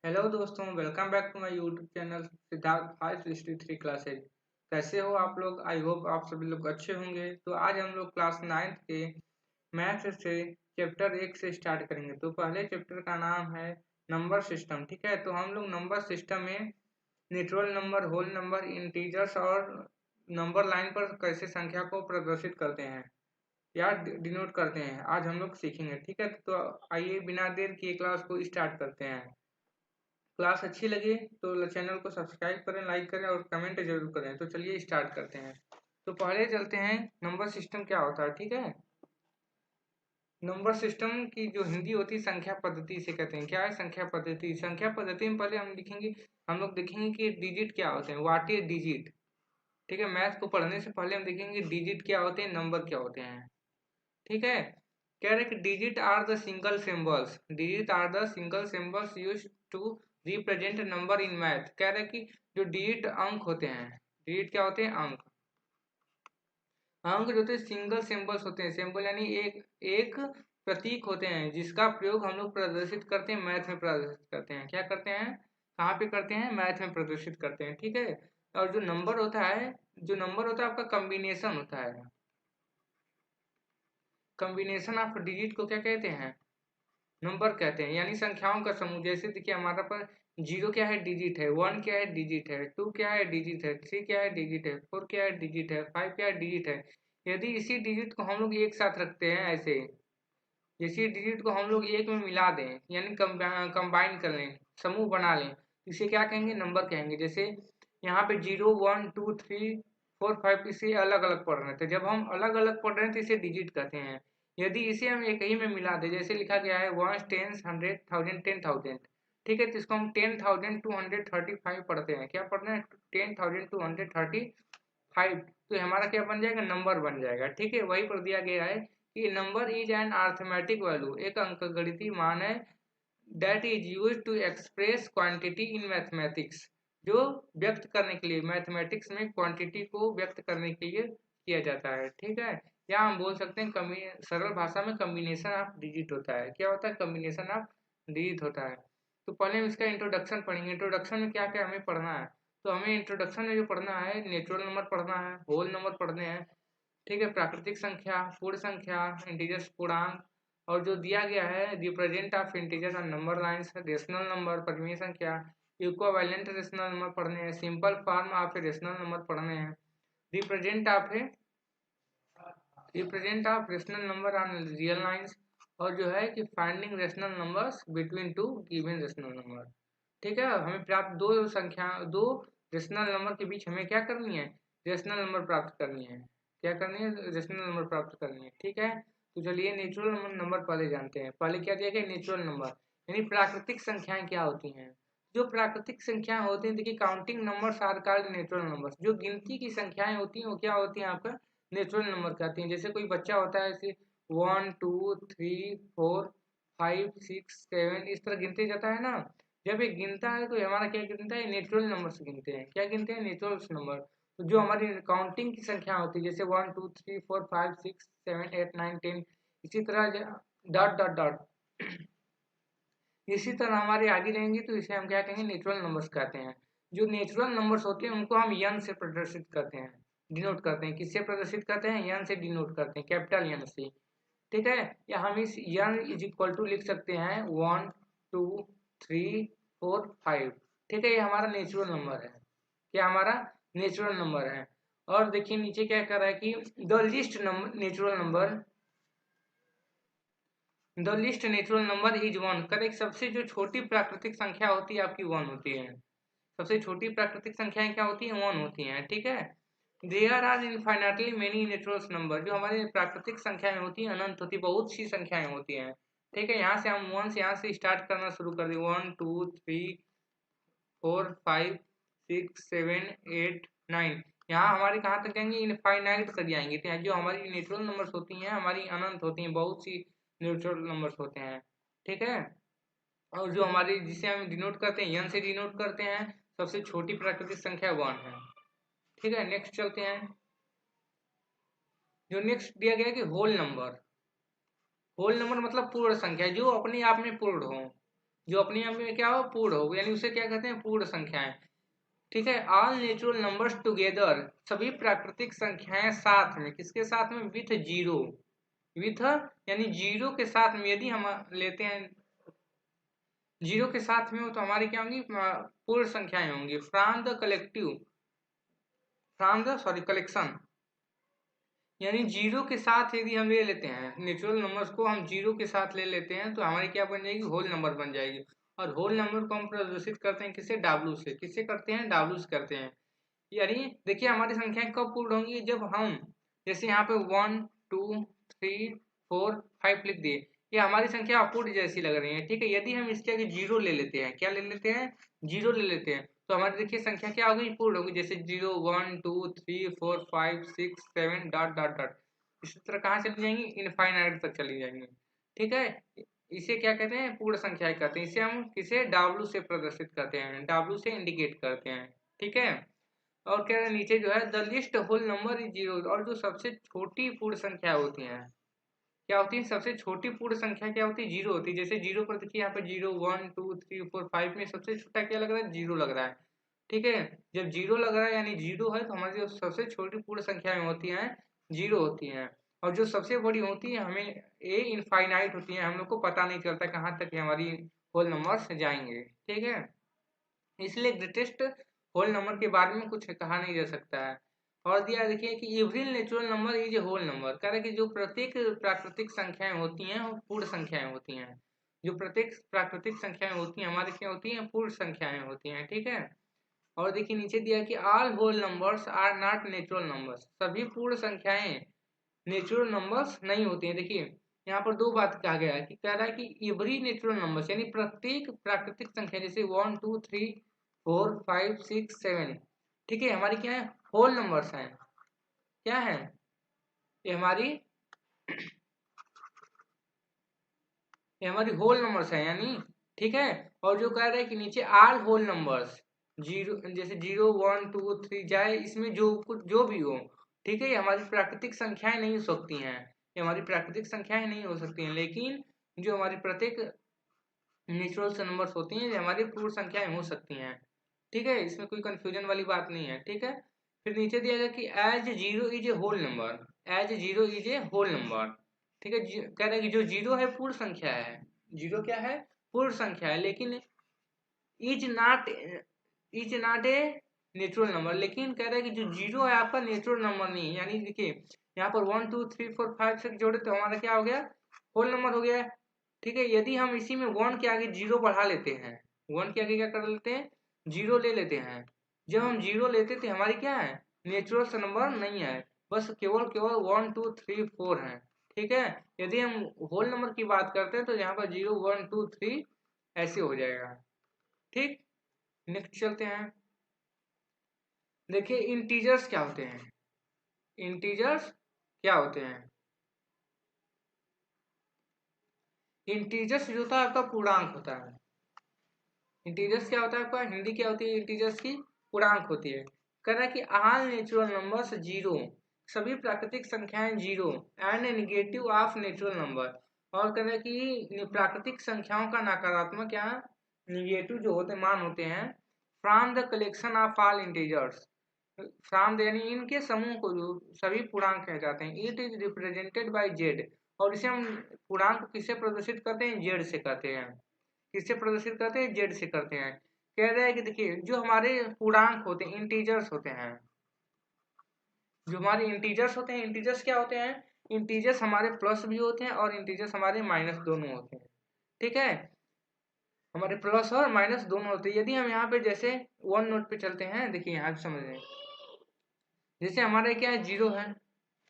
Hello दोस्तों, welcome back to my YouTube channel Siddharth 563 classes. कैसे हो आप लोग? आई होप आप सभी लोग अच्छे होंगे। तो आज हम लोग क्लास 9th के मैथ से चैप्टर 1 से स्टार्ट करेंगे। तो पहले चैप्टर का नाम है नंबर सिस्टम। ठीक है, तो हम लोग नंबर सिस्टम में natural number, whole number, integers और नंबर लाइन पर कैसे संख्या को प्रदर्शित करते हैं या डिनोट करते हैं, आज हम लोग सीखेंगे। ठीक है, तो आइए बिना देर किए क्लास को स्टार्ट करते हैं। क्लास अच्छी लगी तो चैनल को सब्सक्राइब करें, लाइक करें और कमेंट जरूर करें। तो चलिए स्टार्ट करते हैं। तो पहले चलते हैं नंबर सिस्टम क्या होता है। ठीक है, नंबर सिस्टम की जो हिंदी होती है संख्या पद्धति से कहते हैं। क्या है संख्या पद्धति? संख्या पद्धति में पहले हम लोग देखेंगे कि डिजिट क्या होते हैं, व्हाट इज डिजिट। ठीक है, मैथ को पढ़ने से पहले हम देखेंगे डिजिट क्या होते हैं, नंबर क्या होते हैं। ठीक है, कह रहे कि digit are the single symbols, digit are the single symbols use to represent number in math. कह रहे कि जो डिजिट अंक होते हैं, डिजिट क्या होते हैं? अंक। अंक जो होते हैं सिंगल सिंबल्स होते हैं। सिंबल यानी एक एक प्रतीक होते हैं जिसका प्रयोग हम लोग प्रदर्शित करते हैं, मैथ में प्रदर्शित करते हैं। क्या करते हैं? कहाँ पे करते हैं? मैथ में प्रदर्शित करते हैं। ठीक है, और जो नंबर होता है, जो नंबर होता है आपका कम्बिनेशन होता है। कम्बिनेशन ऑफ डिजिट को क्या कहते हैं? नंबर कहते हैं, यानी संख्याओं का समूह। जैसे देखिए हमारा पर जीरो क्या है? डिजिट है। वन क्या है? डिजिट है। टू क्या है? डिजिट है। थ्री क्या है? डिजिट है। फोर क्या है? डिजिट है। फाइव क्या है? डिजिट है। यदि इसी डिजिट को हम लोग एक साथ रखते हैं ऐसे, इसी डिजिट को हम लोग एक में मिला दें यानी कंबाइन कर लें, समूह बना लें, तो इसे क्या कहेंगे? नंबर कहेंगे। जैसे यहाँ पे 0 1 2 3 4 5 इसे अलग अलग पढ़ रहे थे, जब हम अलग अलग पढ़ रहे थे इसे डिजिट कहते हैं। यदि इसे हम एक ही में मिला दें, जैसे लिखा गया है 1 10 100 1000 10,000। ठीक है, तो इसको हम 10,235 पढ़ते हैं। क्या पढ़ते हैं? 10,235। तो हमारा क्या बन जाएगा? नंबर बन जाएगा। ठीक है, वही पर दिया गया है कि number is an arithmetic value, एक अंकगणितीय मान है, that is use to express quantity in mathematics, जो व्यक्त करने के लिए मैथमेटिक्स में क्वांटिटी को व्यक्त करने के लिए किया जाता है। ठीक है, या हम बोल सकते हैं सरल भाषा में कम्बिनेशन ऑफ डिजिट होता है। क्या होता है? कम्बिनेशन ऑफ डिजिट होता है। तो पहले हम इसका इंट्रोडक्शन पढ़ेंगे। इंट्रोडक्शन में क्या क्या हमें पढ़ना है? तो हमें इंट्रोडक्शन में जो पढ़ना है, नेचुरल नंबर पढ़ना है, होल नंबर पढ़ने हैं। ठीक है, प्राकृतिक संख्या, पूर्ण संख्या, इंटीजर्स पूर्णांक, और जो दिया गया है रिप्रेजेंट ऑफ इंटीजर और नंबर लाइंस, रेशनल नंबर, परिमेय संख्या, इक्विवेलेंट रेशनल नंबर पढ़ने हैं, simple form of rational number पढ़ने हैं, represent of rational number on real lines, और जो है कि finding rational numbers between two given rational number. ठीक है, हमें प्राप्त दो रेशनल नंबर के बीच हमें क्या करनी है? रेशनल नंबर प्राप्त करनी है। क्या करनी है? रेशनल नंबर प्राप्त करनी है। ठीक है, तो चलिए नेचुरल नंबर पहले जानते हैं। पहले क्या दिया गया? नेचुरल नंबर यानी प्राकृतिक संख्याएं क्या होती हैं। जो प्राकृतिक संख्याएं होती हैं, देखिए counting numbers are called natural numbers. जो गिनती की संख्याएं होती हैं वो क्या होती हैं? आपका नेचुरल नंबर कहती हैं। जैसे कोई बच्चा होता है, ऐसे 1 2 3 4 5 6 7 इस तरह गिनते जाता है ना। जब ये गिनता है तो हमारा क्या गिनता है? नेचुरल नंबर से गिनते हैं। क्या गिनते हैं? Natural number. तो जो हमारी काउंटिंग की संख्या होती है, जैसे 1 2 3 4 5 6 7 8 9 10, इसी तरह डॉट डॉट डॉट इसी तरह हमारे आगे रहेंगे तो इसे हम क्या कहेंगे? नेचुरल नंबर्स कहते हैं। जो नेचुरल नंबर्स होते हैं उनको हम यन से प्रदर्शित करते हैं, डिनोट करते हैं। किससे प्रदर्शित करते हैं? यन से डिनोट करते हैं, कैपिटल यन से। ठीक है, या हम इस यन इज इक्वल टू लिख सकते हैं 1 2 3 4 5। ठीक है, ये हमारा नेचुरल नंबर है। क्या हमारा नेचुरल नंबर है? और देखिए नीचे क्या कर रहा है कि the list number natural number, the list natural number is one. Correct, सबसे जो छोटी प्राकृतिक संख्या होती है आपकी वन होती है। सबसे छोटी प्राकृतिक संख्याएं क्या होती हैं? वन होती हैं। ठीक है, there are infinitely many natural number. जो हमारी प्राकृतिक संख्याएं होती हैं अनंत होती, बहुत सी संख्याएं होती हैं। ठीक है, यहाँ से हम वन से यहाँ से स्टार्ट करना शुरू कर दें। 1 2 3 4 5 6 7 8 9, यहाँ हमारे कहाँ तक जाएंगे? इनफाइनाइट तक जाएंगे। तो जो हमारी नेचुरल नंबर्स होती हैं हमारी अनंत होती हैं, बहुत सी नेचुरल नंबर्स होते हैं। ठीक है, और जो हमारी जिसे हम डिनोट करते हैं, यन से डिनोट करते हैं, सबसे छोटी प्राकृतिक संख्या वन है। ठीक है, नेक्स्ट चलते हैं। जो नेक्स्ट दिया गया है कि होल नंबर। होल नंबर मतलब पूर्ण संख्या, जो अपने आप में पूर्ण हो। जो अपने आप में क्या हो, पूर्ण हो, यानी उसे क्या कहते हैं, पूर्ण संख्याएं। ठीक है, ऑल नेचुरल नंबर्स टुगेदर, सभी प्राकृतिक संख्याएं साथ में, किसके साथ में, विथ जीरो, विथ यानी जीरो के साथ में यदि हम लेते हैं, जीरो के साथ में हो तो हमारी क्या होंगी, पूर्ण संख्याएं होंगी। From the collective, from the sorry collection, यानी जीरो के साथ यदि हम ले लेते हैं नेचुरल नंबर्स को, हम जीरो के साथ ले लेते हैं तो हमारी क्या बन जाएगी, होल नंबर बन जाएगी। और होल नंबर को हम प्रदर्शित करते हैं किससे, डब्ल्यू से। किससे करते हैं, डब्ल्यू से करते हैं। यानी देखिए हमारी संख्याएं कब पूर्ण होंगी, जब हम जैसे यहाँ पे 1 2 3 4 5 लिख दिए, ये हमारी संख्या अपूर्ण जैसी लग रही है। ठीक है, यदि हम इसके आगे जीरो ले लेते हैं, क्या ले लेते हैं, जीरो ले लेते हैं, तो हमारी देखिए संख्या क्या होगी, पूर्ण होगी। जैसे 0 1 2 3 4 5 6 7 डॉट डॉट डॉट, इसी तरह कहाँ चली जाएंगी, इनफाइनाइट तक चली जाएंगी। ठीक है, इसे क्या कहते हैं, पूर्ण संख्या कहते हैं। इसे हम किसे, डब्ल्यू से प्रदर्शित करते हैं, डब्ल्यू से इंडिकेट करते हैं। ठीक है, और कह रहे हैं नीचे जो है the list whole number is zero, और जो सबसे छोटी पूर्ण संख्या होती हैं, क्या होती है, सबसे छोटी पूर्ण संख्या क्या होती है, जीरो होती है। जैसे जीरो पर देखिए यहाँ पे 0 1 2 3 4 5 में सबसे छोटा क्या लग रहा है, जीरो लग रहा है। ठीक है, जब जीरो लग रहा है यानी जीरो है, तो हमारी जो सबसे छोटी पूर्ण संख्याएं होती हैं जीरो होती हैं। और जो सबसे बड़ी होती है हमें ए इनफाइनाइट होती है, हम लोग को पता नहीं चलता कहाँ तक हमारी होल नंबर्स जाएंगे। ठीक है, इसलिए ग्रेटेस्ट होल नंबर के बारे में कुछ कहा नहीं जा सकता है। और दिया देखिए कि every natural number is a whole number, कह रहे कि जो प्रत्येक प्राकृतिक संख्याएं होती हैं वो पूर्ण संख्याएं होती हैं। जो प्रत्येक प्राकृतिक संख्याएं होती हैं हमारी क्या होती हैं, पूर्ण संख्याएं होती हैं। ठीक है, और देखिए नीचे दिया कि all whole numbers are not natural numbers, सभी पूर्ण संख्याएं नेचुरल नंबर्स नहीं होती हैं। देखिए यहाँ पर दो बात कहा गया है, कि कह रहा है कि एवरी नेचुरल नंबर्स यानी प्रत्येक प्राकृतिक संख्या, जैसे 1 2 3 4 5 6 7, ठीक है, हमारी क्या है, होल नंबर्स हैं। क्या है, ये हमारी होल नंबर्स है यानी। ठीक है, और जो कह रहे हैं कि नीचे आल होल नंबर्स, जीरो जैसे 0 1 2 3 जाए, इसमें जो कुछ जो भी हो, ठीक है, ये हमारी प्राकृतिक संख्याएं नहीं हो सकती हैं, ये हमारी प्राकृतिक संख्याएं नहीं हो सकती हैं। लेकिन जो हमारी प्रत्येक नेचुरल नंबर्स होती हैं ये हमारी पूर्ण संख्याएं हो सकती हैं। ठीक है, इसमें कोई कंफ्यूजन वाली बात नहीं है। ठीक है, फिर नीचे दिया गया कि as zero is a whole number, as zero is a whole number. ठीक है, कह रहे हैं कि जो जीरो है पूर्ण संख्या है, जीरो क्या है, पूर्ण संख्या है, लेकिन is not, is not a natural number. लेकिन कह रहा है कि जो जीरो है आपका नेचुरल नंबर नहीं है। यानी देखिए यहाँ पर 1 2 3 4 5 6 जोड़े तो हमारा क्या हो गया, होल नंबर हो गया। ठीक है, यदि हम इसी में 1 के आगे जीरो बढ़ा लेते हैं, 1 के आगे क्या कर लेते हैं, जीरो ले लेते हैं, जब हम जीरो लेते थे हमारी क्या है, नेचुरल नंबर नहीं है, बस केवल केवल 1 2 3 4 है। ठीक है, यदि हम होल नंबर की बात करते हैं तो यहाँ पर 0 1 2 3 ऐसे हो जाएगा। ठीक, नेक्स्ट चलते हैं। देखिए इंटीजर्स क्या होते हैं, इंटीजर्स क्या होते हैं, इंटीजर्स जो होता है आपका पूर्णांक होता है। इंटीजर्स क्या होता है आपका, हिंदी क्या होती है इंटीजर्स की, पूर्णांक होती है। कह रहा है कि ऑल नेचुरल नंबर्स जीरो, सभी प्राकृतिक संख्याएं zero, and negative of natural number, और कह रहा है कि प्राकृतिक संख्याओं का नकारात्मक या निगेटिव जो होते मान होते हैं, from the collection of all integers, from यानी इनके समूह को जो सभी पूर्णांक कह जाते हैं। It is represented by Z, और इसे हम पूर्णांक किससे प्रदर्शित करते हैं, जेड से करते हैं। किससे प्रदर्शित करते हैं, जेड से करते हैं। कह रहा है कि देखिए जो हमारे पूर्णांक होते हैं, इंटीजर्स होते हैं, जो हमारे इंटीजर्स होते हैं, इंटीजर्स क्या होते हैं, इंटीजर्स हमारे प्लस भी होते हैं और इंटीजर्स हमारे माइनस दोनों होते हैं। ठीक है, हमारे प्लस और माइनस दोनों होते हैं। यदि हम यहाँ पे जैसे वन नोट पे चलते हैं, देखिए यहाँ समझ रहे हैं, जैसे हमारा क्या है, जीरो है,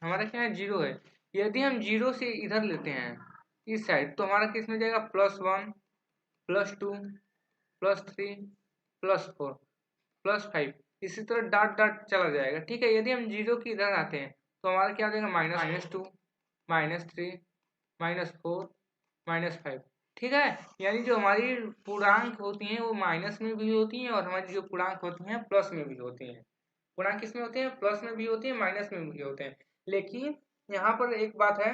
हमारा क्या है, जीरो है। यदि हम जीरो से इधर लेते हैं इस साइड, तो हमारा किस में जाएगा, +1 +2 +3 +4 +5, इसी तरह डॉट डॉट चला जाएगा। ठीक है, यदि हम जीरो की इधर आते हैं तो हमारा क्या हो जाएगा, -2 -3 -4 -5। ठीक है, यानी जो हमारी पूर्णांक होती हैं वो माइनस में भी होती हैं, और हमारी जो पूर्णांक होती हैं प्लस में भी होती हैं। पूर्णांक किस में होते हैं, प्लस में भी होती है, माइनस में भी होते हैं। लेकिन यहाँ पर एक बात है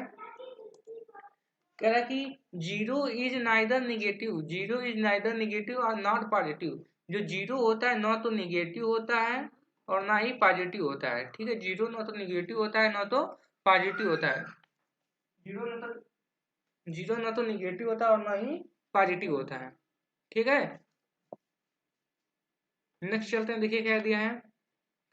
कह रहा है कि जीरो इज नाइदर निगेटिव और नॉट पॉजिटिव। जो जीरो होता है ना तो निगेटिव होता है और ना ही पॉजिटिव होता है। ठीक है, जीरो ना तो निगेटिव होता है ना तो पॉजिटिव होता है। जीरो ना तो निगेटिव होता है और ना ही पॉजिटिव होता है। ठीक है, नेक्स्ट चलते हैं। देखिए क्या दिया है,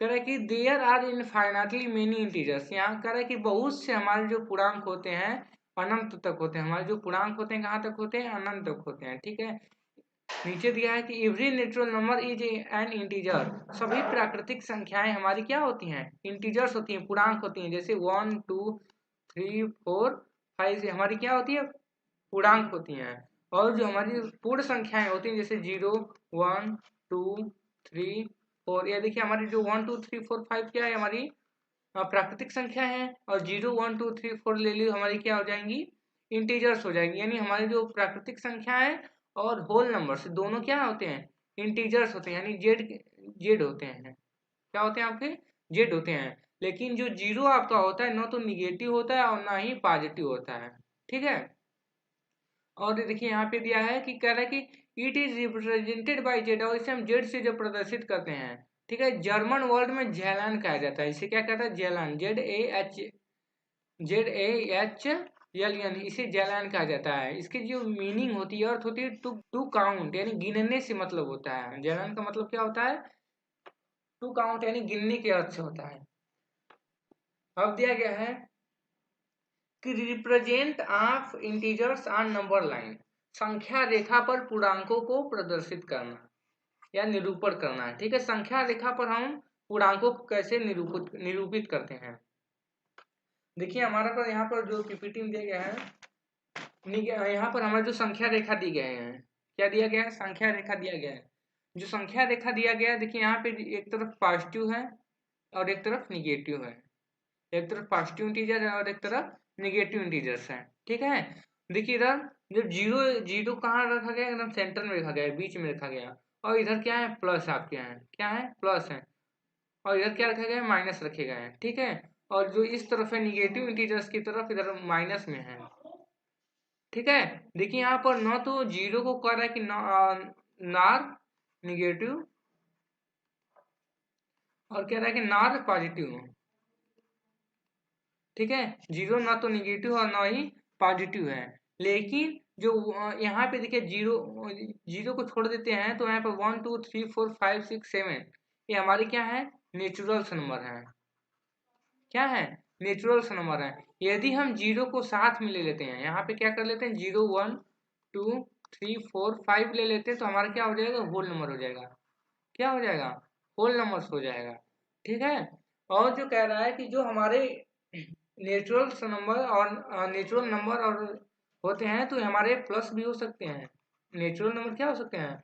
कह रहा है कि there are infinitely many integers. यहाँ कह रहा है कि बहुत से हमारे जो पूर्णांक होते हैं अनंत तक होते हैं। हमारे जो पूर्णांक होते हैं कहाँ तक होते हैं, अनंत तक होते हैं। ठीक है, नीचे दिया है कि every natural number is N integer. सभी प्राकृतिक संख्याएं हमारी क्या होती हैं, इंटीजर्स होती हैं, पूर्णांक होती हैं। जैसे 1 2 3 4 5 से हमारी क्या होती है, पूर्णांक होती हैं। और जो हमारी पूर्ण संख्याएं होती हैं जैसे 0 1 2 3 4, या देखिए हमारी जो 1 2 3 4 5 क्या है, हमारी प्राकृतिक संख्या है। और 0 1 2 3 4 ले ली हमारी क्या हो जाएंगी, इंटीजर्स हो जाएंगी। यानी हमारी जो प्राकृतिक संख्या है और होल नंबर दोनों क्या होते हैं, इंटीजर्स होते हैं, यानी जेड जेड होते हैं। क्या होते हैं आपके, जेड होते हैं। लेकिन जो जीरो आपका होता है ना तो निगेटिव होता है और ना ही पॉजिटिव होता है। ठीक है, और देखिए यहाँ पे दिया है कि कह रहा है कि it is represented by Z, और इसे हम जेड से जो प्रदर्शित करते हैं। ठीक है, जर्मन वर्ड में जैलान कहा जाता है। इसे क्या कहता है, जैलान, ZAHLN, इसे जैलान कहा जाता है। इसकी जो मीनिंग होती है, अर्थ होती है टू काउंट, यानी गिनने से मतलब होता है। जैलान का मतलब क्या होता है, टू काउंट, यानी गिनने के अर्थ से होता है। अब दिया गया है कि represent of integers on number line, संख्या रेखा पर पूर्णांकों को प्रदर्शित करना या निरूपण करना है। ठीक है, संख्या रेखा पर हम पूर्णांकों को कैसे निरूपित करते हैं। देखिए हमारा पर यहाँ पर जो पीपीटी में दिया गया है, यहाँ पर हमारे जो संख्या रेखा दी गए हैं, क्या दिया गया है, संख्या रेखा दिया गया है। जो संख्या रेखा दिया गया है, देखिए यहाँ पे एक तरफ पॉजिटिव है और एक तरफ निगेटिव है। एक तरफ पॉजिटिव इंटीजर है और एक तरफ निगेटिव इंटीजर्स है। ठीक है, देखिए इधर जो जीरो जीरो कहाँ रखा गया, एकदम सेंटर में रखा गया है, बीच में रखा गया। और इधर क्या है, प्लस आपके यहाँ क्या है, प्लस है। और इधर क्या रखा गया है, माइनस रखे गए हैं। ठीक है, और जो इस तरफ है निगेटिव इंटीजर्स की तरफ, इधर माइनस में है। ठीक है, देखिए यहाँ पर न तो जीरो को कह रहा है कि नार निगेटिव, और कह रहा है कि नार पॉजिटिव। ठीक है, जीरो ना तो निगेटिव और ना ही पॉजिटिव है। लेकिन जो यहाँ पे देखिए जीरो जीरो को छोड़ देते हैं तो यहाँ पे 1 2 3 4 5 6 7 ये हमारे क्या है, नेचुरल्स नंबर है। क्या है, नेचुरल्स नंबर है। यदि हम जीरो को साथ में ले लेते हैं, यहाँ पे क्या कर लेते हैं, 0 1 2 3 4 5 ले लेते हैं तो हमारा क्या हो जाएगा, होल नंबर हो जाएगा। क्या हो जाएगा, होल नंबर्स हो जाएगा। ठीक है, और जो कह रहा है कि जो हमारे नेचुरल नंबर और होते हैं तो हमारे प्लस भी हो सकते हैं। नेचुरल नंबर क्या हो सकते हैं,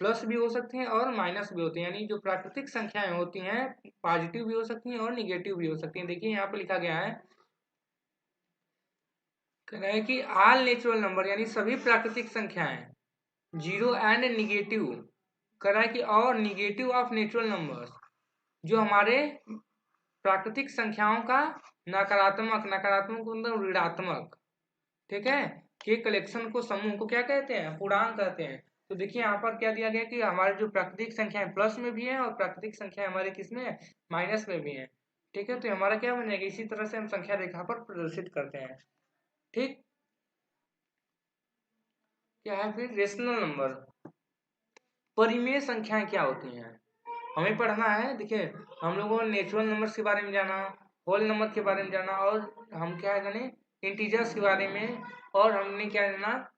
प्लस भी हो सकते हैं और माइनस भी होते हैं। यानी जो प्राकृतिक संख्याएं होती हैं पॉजिटिव भी हो सकती हैं और निगेटिव भी हो सकती हैं। देखिए यहाँ पे लिखा गया है, कह रहा है कि ऑल नेचुरल नंबर, यानी सभी प्राकृतिक संख्याएं जीरो एंड निगेटिव, कह रहा है कि और निगेटिव ऑफ नेचुरल नंबर्स, जो हमारे प्राकृतिक संख्याओं का नकारात्मक मतलब ऋणात्मक, ठीक है, के कलेक्शन को, समूह को क्या कहते हैं, पूर्णांक कहते हैं। तो देखिए यहाँ पर क्या दिया गया कि हमारे जो प्राकृतिक संख्याएं प्लस में भी है और प्राकृतिक संख्याएं हमारे किस में है, माइनस में भी है। ठीक है, तो हमारा क्या बनेगा, इसी तरह से हम संख्या रेखा पर प्रदर्शित करते हैं। ठीक, क्या है फिर रेशनल नंबर, परिमेय संख्याएं क्या होती हैं, हमें पढ़ना है। देखिए हम लोगों ने नेचुरल नंबर्स के बारे में जाना, होल नंबर के बारे में जाना, और हम क्या जाने, इंटीजर्स के बारे में, और हमने क्या जाना,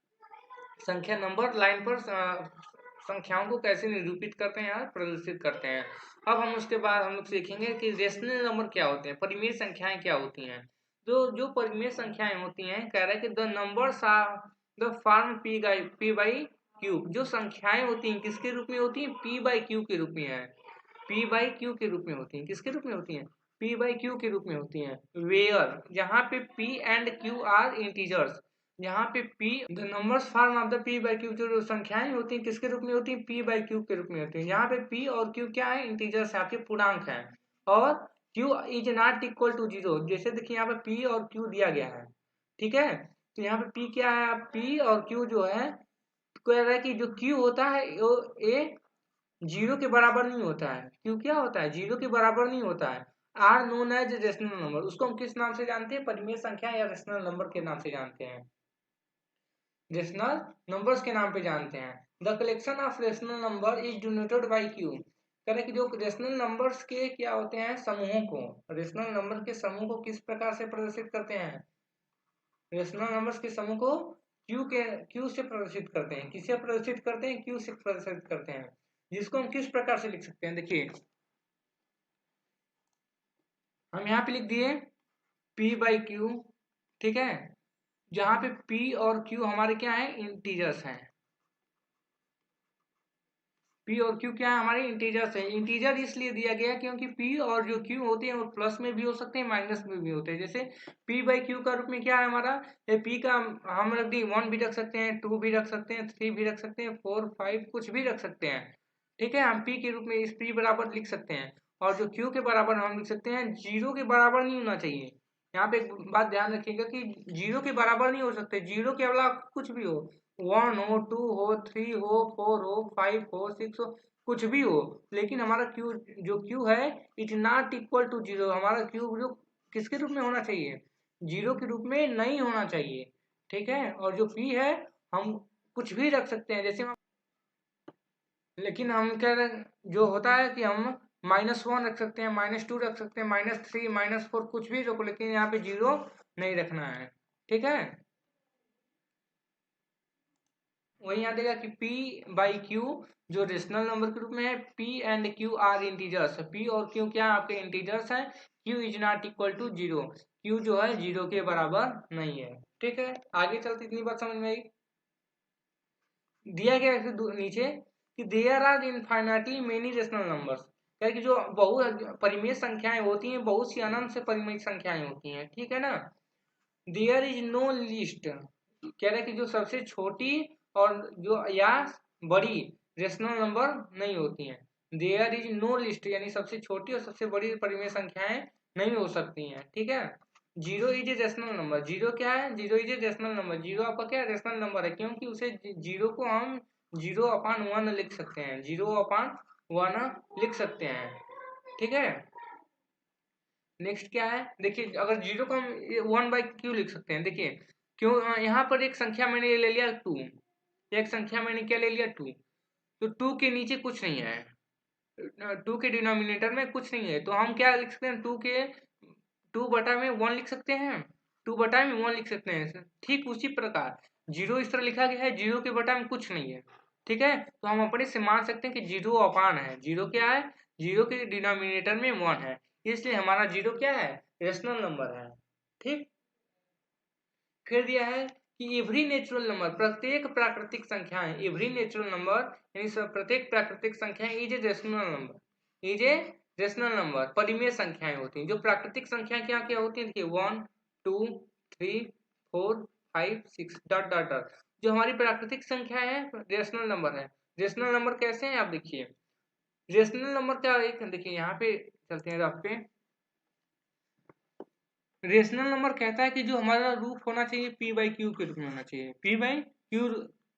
संख्या नंबर लाइन पर संख्याओं को कैसे निरूपित करते हैं, प्रदर्शित करते हैं। अब हम उसके बाद हम लोग सीखेंगे कि रेशनल नंबर क्या होते हैं, परिमेय संख्याएं क्या होती हैं। तो जो परिमेय संख्याएं होती हैं, कह रहा है कि the numbers are the form p by q. जो संख्याएं होती हैं किसके रूप में होती हैं, पी बाई क्यू के रूप में है। पी बाई क्यू के रूप में होती हैं, किसके रूप में होती हैं, पी बाई क्यू के रूप में होती हैं। वेयर, जहाँ पे P and q are integers, यहाँ पे p the numbers form of the p by Q, जो संख्याएं होती हैं किसके रूप में होती हैं, p बाई क्यू के रूप में होती हैं। यहाँ पे p और q क्या है, इंटीजर्स है, आपके पूर्णांक हैं। और q is not equal to zero, जैसे देखिए यहाँ पे p और q दिया गया है। ठीक है, तो यहाँ पे P क्या है, P और Q जो है, कह रहा है कि जो Q होता है वो ए 0 के बराबर नहीं होता है। Q क्या होता है, 0 के बराबर नहीं होता है। Are known as rational number, उसको हम किस नाम से जानते हैं, परिमेय संख्या या रेशनल नंबर के नाम से जानते हैं, रेशनल नंबर्स के नाम पे जानते हैं। The collection of rational number is denoted by Q, करें कि जो रेशनल नंबर्स के क्या होते हैं, समूहों को, रेशनल नंबर के समूह को किस प्रकार से प्रदर्शित करते हैं, रेशनल नंबर्स के समूह को Q से प्रदर्शित करते हैं। किससे प्रदर्शित करते हैं, Q से प्रदर्शित करते हैं, जिसको हम किस प्रकार से लिख सकते हैं, देखिए हम यहाँ पे लिख दिए P/Q, ठीक है, जहां पे P और Q हमारे क्या है, इंटीजर्स हैं। P और Q क्या है, हमारे इंटीजर्स है। इंटीजर इसलिए दिया गया क्योंकि P और जो Q होते हैं वो प्लस में भी हो सकते हैं, माइनस में भी होते हैं। जैसे P/Q का रूप में क्या है हमारा, P का हम रख दी 1 भी रख सकते हैं, 2 भी रख सकते हैं, 3 भी रख सकते हैं, 4 5 कुछ भी रख सकते हैं, ठीक है। हम P के रूप में इस P बराबर लिख सकते हैं। और जो Q के बराबर हम लिख सकते हैं, 0 के बराबर नहीं होना चाहिए। यहाँ पे एक बात ध्यान रखिएगा कि 0 के बराबर नहीं हो सकते, 0 के अलावा कुछ भी हो, 1 हो, 2 हो, 3 हो, 4 हो, 5 हो, 6 हो, कुछ भी हो, लेकिन हमारा Q जो Q है इट नॉट इक्वल टू 0। हमारा Q जो किसके रूप में होना चाहिए, 0 के रूप में नहीं होना चाहिए, ठीक है। और जो P है हम कुछ भी रख सकते हैं, जैसे हम, लेकिन हम कह रहे जो होता है कि हम -1 रख सकते हैं, -2 रख सकते हैं, -3 -4 कुछ भी रखो, लेकिन यहाँ पे 0 नहीं रखना है, ठीक है। वही यहाँ देगा कि P/Q जो रेशनल नंबर के रूप में है, P and Q are integers, P और Q क्या आपके इंटीजर्स हैं। Q is not equal to 0, Q जो है 0 के बराबर नहीं है, ठीक है। आगे चलते इतनी बात समझ में आई। दिया गया है नीचे कि there are infinitely many rational numbers, क्या कि जो बहुत परिमेय संख्याएं होती हैं, बहुत सी अनंत से परिमेय संख्याएं होती हैं, ठीक है ना। देयर इज नो लिस्ट, कह रहे हैं कि जो सबसे छोटी और जो या बड़ी रेशनल नंबर नहीं होती हैं। देयर इज नो लिस्ट यानी सबसे छोटी और सबसे बड़ी परिमेय संख्याएं नहीं हो सकती हैं, ठीक है। 0 इज ए रेशनल नंबर, 0 क्या है, 0 इज ए रेशनल नंबर, 0 आपका क्या रेशनल नंबर है, क्योंकि उसे 0 को हम 0/1 लिख सकते हैं, 0/1 लिख सकते हैं, ठीक है। नेक्स्ट क्या है, देखिए अगर 0 को हम 1/Q लिख सकते हैं, देखिए क्यों, यहाँ पर एक संख्या मैंने ले लिया 2, एक संख्या मैंने क्या ले लिया 2, तो 2 के नीचे कुछ नहीं है, 2 के डिनोमिनेटर में कुछ नहीं है, तो हम क्या लिख सकते हैं, 2/1 लिख सकते हैं, 2/1 लिख सकते हैं। ठीक उसी प्रकार 0 इस तरह लिखा गया है, 0 के बटा में कुछ नहीं है, ठीक है। तो हम अपने से मान सकते हैं कि 0/, है 0 क्या है, 0 के डिनोमिनेटर में 1 है, इसलिए हमारा 0 क्या है, रेशनल नंबर है, ठीक। फिर दिया है कि एवरी नेचुरल नंबर, प्रत्येक प्राकृतिक संख्या है, एवरी नेचुरल नंबर यानी प्रत्येक प्राकृतिक संख्या is a rational number, is A rational number, परिमेय संख्याएं होती हैं। जो प्राकृतिक संख्या क्या क्या होती है, देखिए 1 2 3 4 5 6 डॉट डॉट डॉट, जो हमारी प्राकृतिक संख्या है रेशनल नंबर है। रेशनल नंबर कैसे हैं आप देखिए, रेशनल नंबर क्या, एक देखिए यहाँ पे चलते हैं रफ पे, रेशनल नंबर कहता है कि जो हमारा रूप होना चाहिए P/Q के रूप में होना चाहिए,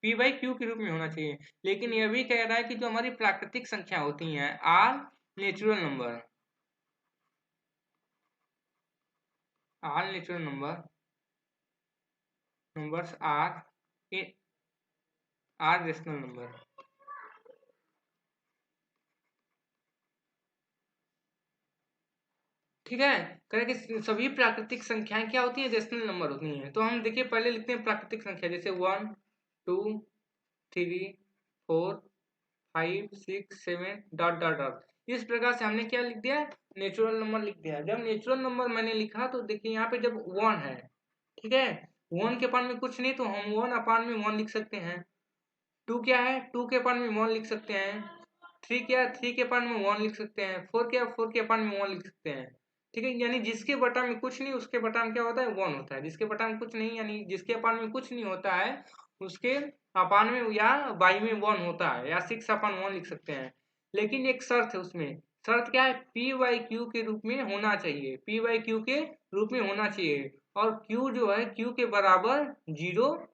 P/Q के रूप में होना चाहिए। लेकिन यह भी कह रहा है कि जो हमारी प्राकृतिक संख्या होती हैं are natural number, are natural numbers are rational number, ठीक है। कह कि सभी प्राकृतिक संख्याएं क्या होती हैं, रेशनल नंबर होती हैं। तो हम देखिए पहले लिखते हैं प्राकृतिक संख्या, जैसे 1 2 3 4 5 6 7 डॉट डॉट डॉट, इस प्रकार से हमने क्या लिख दिया, नेचुरल नंबर लिख दिया। जब नेचुरल नंबर मैंने लिखा तो देखिए यहाँ पे जब 1 है, ठीक है, 1 के अपान में कुछ नहीं, तो हम 1/1 लिख सकते हैं। 2 क्या है, 2 के अपान में 1 लिख सकते हैं। 3 क्या है, 3 के अपान में 1 लिख सकते हैं। 4 क्या है, 4 के अपान में 1 लिख सकते हैं, ठीक है। यानी जिसके बटा में कुछ नहीं उसके बटा में क्या होता है, 1 होता है। जिसके बटा में कुछ नहीं यानी जिसके अपान में कुछ नहीं होता है उसके अपान में या बाई में 1 होता है, या 6/1 लिख सकते हैं। लेकिन एक शर्त है उसमें शर्त क्या है, पी बाई क्यू के रूप में होना चाहिए, पी बाई क्यू के रूप में होना चाहिए, और क्यू जो है क्यू के बराबर 0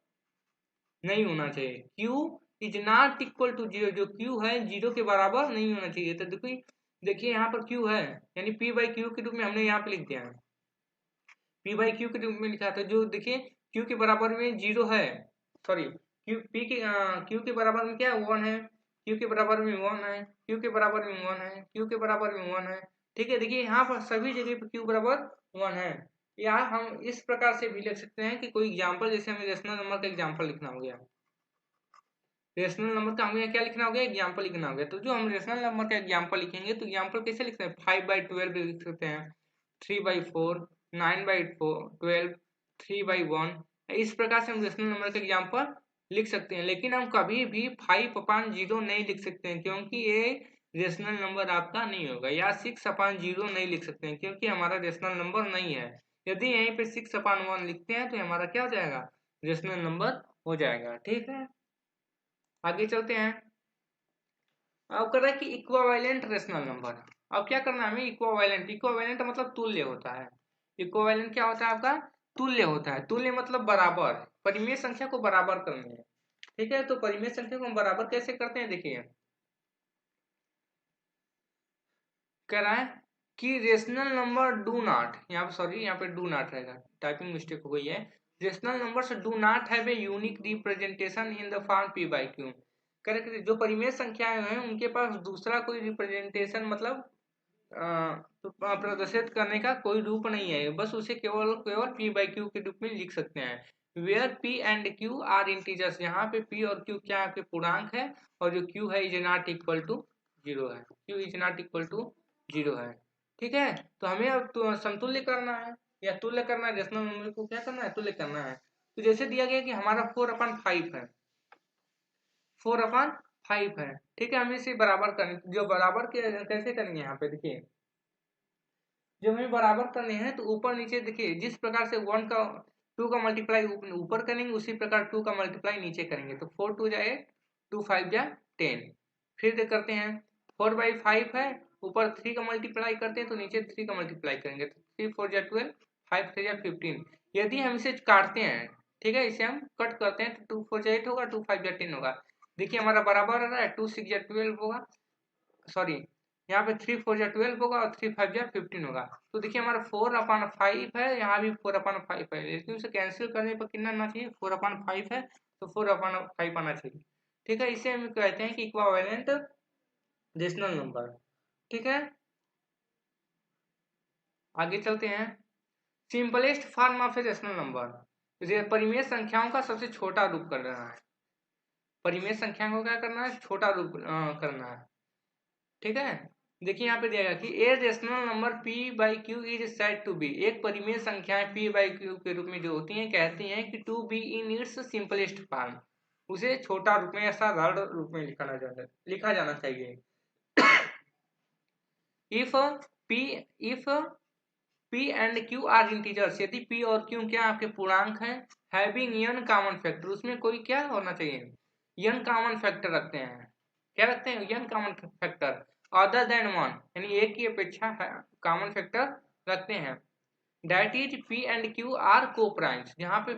नहीं होना चाहिए, q is not equal to 0, जो क्यू है 0 के बराबर नहीं होना चाहिए। तो देखिए यहाँ पर क्यू है, यानी पी बाई क्यू के रूप में हमने यहाँ पे लिख दिया है, पी बाई क्यू के रूप में लिखा था, जो देखिए क्यू के बराबर में 0 है, सॉरी क्यू के बराबर में क्या है 1 है, क्यू के बराबर में 1 है, क्यू के बराबर में 1 है, क्यू के बराबर में 1 है। ठीक है, देखिए यहाँ पर सभी जगह पे क्यू बराबर 1 है। या हम इस प्रकार से भी लिख सकते हैं कि कोई एग्जाम्पल, जैसे हमें रेशनल नंबर का एग्जाम्पल लिखना हो गया, रेशनल नंबर का हमें क्या लिखना हो गया, एग्जाम्पल लिखना हो गया, तो जो हम रेशनल नंबर का एग्जाम्पल लिखेंगे तो एग्जाम्पल कैसे लिख सकते हैं, 5/12 लिख सकते हैं, 3/4, 9/12, 3/1, इस प्रकार से हम रेशनल नंबर का एग्जाम्पल लिख सकते हैं। लेकिन हम कभी भी 5/0 नहीं लिख सकते हैं, क्योंकि ये रेशनल नंबर आपका नहीं होगा, या 6/0 नहीं लिख सकते हैं, क्योंकि हमारा रेशनल नंबर नहीं है। यदि यहीं पे 6/1 लिखते हैं तो हमारा क्या हो जाएगा, रेशनल नंबर हो जाएगा। ठीक है, आगे चलते हैं। अब कर रहा है कि इक्विवेलेंट रेशनल नंबर। अब क्या करना है हमें, इक्विवेलेंट, इक्विवेलेंट मतलब तुल्य होता है, इक्विवेलेंट क्या होता है आपका, तुल्य होता है, तुल्य मतलब बराबर, परिमेय संख्या को बराबर करनी है। ठीक है, तो परिमेय संख्या को हम बराबर कैसे करते हैं, देखिए कह रहा है कि रेशनल नंबर डू नॉट, यहाँ पे सॉरी यहाँ पे डू नॉट रहेगा, टाइपिंग मिस्टेक हो गई है, rational numbers do not have a unique representation in the form p by Q. Correct, जो परिमेय संख्याएं हैं उनके पास दूसरा कोई रिप्रेजेंटेशन मतलब तो प्रदर्शित करने का कोई रूप नहीं है, बस उसे केवल केवल पी बाई क्यू के रूप में लिख सकते हैं। Where p and q are integers, यहाँ पे पी और क्यू क्या आपके पूर्णांक है, और जो क्यू है इज नॉट इक्वल टू 0 है, q is not equal to 0 है। ठीक है, तो हमें अब तो समतुल्य करना है, या तुल्य करना है, रेशनल नंबर को क्या करना है, तुल्य करना है। तो जैसे दिया गया कि हमारा 4/5 है, 4/5 है। ठीक है, हमें इसे बराबर करने, जो बराबर के कैसे करेंगे, यहाँ पे देखिए जब हमें बराबर करने हैं तो ऊपर नीचे देखिए, जिस प्रकार से 2 का मल्टीप्लाई ऊपर करेंगे उसी प्रकार 2 का मल्टीप्लाई नीचे करेंगे, तो 4 2 जाए 2 5 जा 10। फिर करते हैं 4/5 है, ऊपर 3 का मल्टीप्लाई करते हैं तो नीचे 3 का मल्टीप्लाई करेंगे, तो 3 4 जा 12, 5 3 जा 15। यदि हम इसे काटते हैं, ठीक है, इसे हम कट करते हैं तो 2 4 जा 8 होगा, 2 5 जा 10 होगा। देखिए हमारा बराबर आ रहा है, 2 6 जा 12 होगा, सॉरी यहाँ पे 3 4 जा 12 होगा, और 3 5 जा 15 होगा। तो देखिए हमारा 4/5 है, यहाँ भी 4/5 है, लेकिन उसे कैंसिल करने पर कितना आना चाहिए, 4/5 है तो 4/5 आना चाहिए। ठीक है, इसे हम कहते हैं कि इक्विवेलेंट रेशनल नंबर। ठीक है, आगे चलते हैं। Simplest form of A rational number, परिमेय संख्याओं का सबसे छोटा रूप कर रहा है, परिमेय संख्या को क्या करना है, छोटा रूप करना है। ठीक है, देखिए यहाँ पे दिया गया कि a rational number p by q is said to be, एक परिमेय संख्याएं p बाई क्यू के रूप में जो होती हैं कहती हैं कि to be in its simplest form, उसे छोटा रूप में या साधारण रूप में लिखा जाना चाहिए। If p and q are integers, यदि p और q क्या आपके पूर्णांक हैं, हैविंग n कॉमन फैक्टर, उसमें कोई क्या होना चाहिए, n कॉमन फैक्टर रखते हैं, क्या रखते हैं, n common factor other than 1, यानी एक की अपेक्षा कॉमन फैक्टर रखते हैं। That is p and q are co primes, जहाँ पे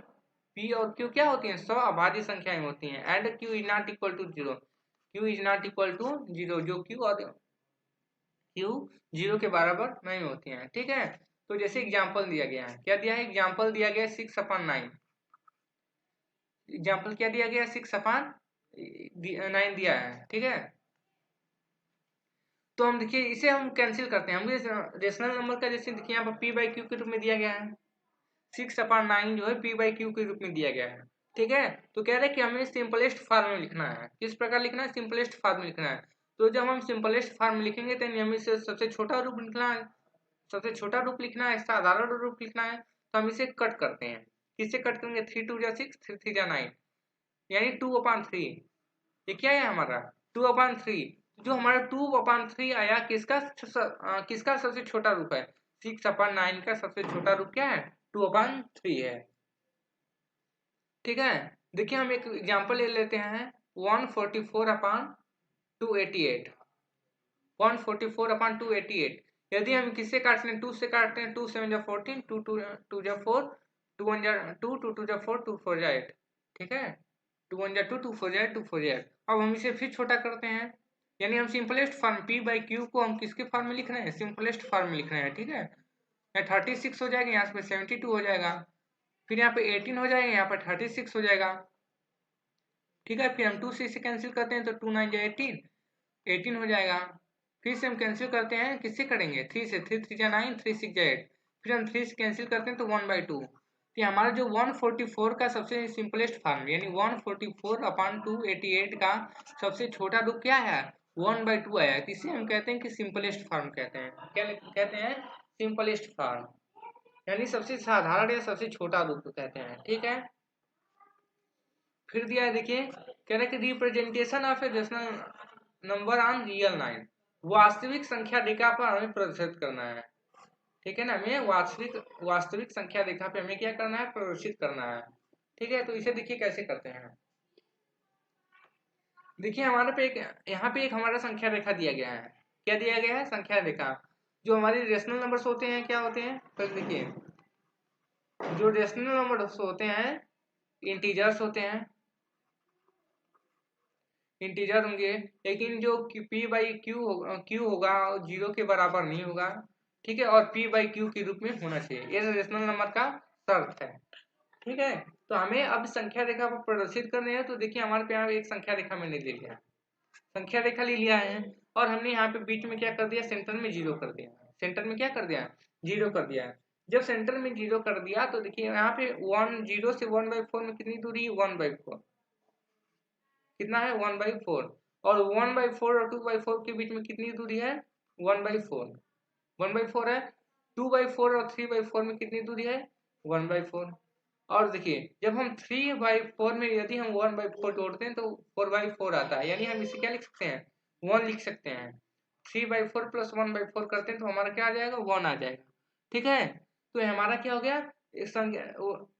p और q क्या होती हैं, सह संख्याएं होती हैं, and q is not equal to 0, q is not equal to 0, जो q और q 0 के बराबर नहीं होती हैं। ठीक है, तो जैसे एग्जाम्पल दिया गया है, क्या दिया है, एग्जाम्पल दिया गया 6/9, एग्जाम्पल क्या दिया गया, 6/9 दिया है। ठीक है, तो हम देखिए इसे हम कैंसिल करते हैं, हम रेशनल नंबर का जैसे देखिए यहाँ पर p बाई क्यू के रूप में दिया गया है, 6/9 जो है p बाई क्यू के रूप में दिया गया है। ठीक है, तो कह रहे हैं कि हमें सिंपलेस्ट फॉर्म में लिखना है, किस प्रकार लिखना है, सिंपलेस्ट फॉर्म में लिखना है। तो जब हम सिंपलेस्ट फॉर्म में लिखेंगे तो हमें इसे सबसे छोटा रूप लिखना है, सबसे छोटा रूप लिखना है, साधारण रूप लिखना है, तो हम इसे कट करते हैं, किससे कट करेंगे, 3 2 जा 6, 3 3 जा 9, यानी 2/3। ये क्या है हमारा 2/3, जो हमारा 2/3 आया किसका सबसे छोटा रूप है, 6/9 का सबसे छोटा रूप क्या है, 2/3 है। ठीक है, देखिए हम एक एग्जांपल ले लेते हैं, 144/288, 144/288। यदि हम किससे काटते हैं, 2 से काटते हैं, 2 7 जा 14, 2 2 2 जा 4, 2 1 जा 2, 2 2 जा 4, 2 4 जा 8। ठीक है, 2 1 जा 2, 2 4 जा 8, 2 4 जा 8। अब हम इसे फिर छोटा करते हैं, यानी हम सिंपलेस्ट फॉर्म P/Q को हम किसके फॉर्म में लिख रहे हैं, सिंपलेस्ट फॉर्म में लिख रहे हैं। ठीक है, यहाँ 36 हो जाएगा, यहाँ पे 72 हो जाएगा, फिर यहाँ पे 18 हो जाएगा, यहाँ पर 36 हो जाएगा। ठीक है, फिर हम 2 से इसे कैंसिल करते हैं तो 2 9 जा 18 हो जाएगा। फिर से हम कैंसिल करते हैं, किससे करेंगे, 3 से, 3 3 जा 9, 3 6 जा 8। फिर हम 3 से कैंसिल करते हैं तो 1/2। तो हमारा जो 144 का सबसे सिंपलेस्ट फॉर्म यानी 144/288 का सबसे छोटा रूप क्या है, 1/2 आया। इसे हम कहते हैं कि सिंपलेस्ट फॉर्म कहते हैं। क्या कहते हैं, सिंपलेस्ट फॉर्म, यानी सबसे साधारण या सबसे छोटा रूप कहते हैं। ठीक है, फिर दिया है, देखिए कह रहे हैं कि representation of A rational number on real line, वास्तविक संख्या रेखा पर हमें प्रदर्शित करना है। ठीक है ना, हमें वास्तविक संख्या रेखा पे हमें क्या करना है, प्रदर्शित करना है। ठीक है, तो इसे देखिए कैसे करते हैं। देखिए हमारे पे एक यहाँ पे एक हमारा संख्या रेखा दिया गया है। क्या दिया गया है, संख्या रेखा। जो हमारी रेशनल नंबर्स होते हैं क्या होते हैं, तो देखिए जो रेशनल नंबर्स होते हैं इंटीजर्स होते हैं, इंटीजर होंगे, लेकिन जो P/Q होगा जीरो के बराबर नहीं होगा। ठीक है, और P/Q के रूप में होना चाहिए, ये रेशनल नंबर का शर्त है। ठीक है, तो हमें अब संख्या रेखा पर प्रदर्शित करने हैं। तो देखिए हमारे पे यहाँ एक संख्या रेखा मैंने ले लिया, संख्या रेखा ले लिया है, और हमने यहाँ पे बीच में क्या कर दिया, सेंटर में जीरो कर दिया। सेंटर में क्या कर दिया, जीरो कर दिया। जब सेंटर में जीरो कर दिया तो देखिए यहाँ पे 0 से 1/4 में कितनी दूरी है, 1/4। कितना है, 1/4। और 1/4 और 2/4 के बीच में कितनी दूरी है, 1/4। 1/4 है। 2/4 और 3/4 में कितनी दूरी है, 1/4। और देखिए जब हम 3/4 में यदि हम 1/4 जोड़ते हैं तो 4/4 आता है, यानी हम इसे क्या लिख सकते हैं, 1 लिख सकते हैं। 3/4 प्लस 1/4 करते हैं तो हमारा क्या आ जाएगा, 1 आ जाएगा। ठीक है, तो हमारा क्या हो गया,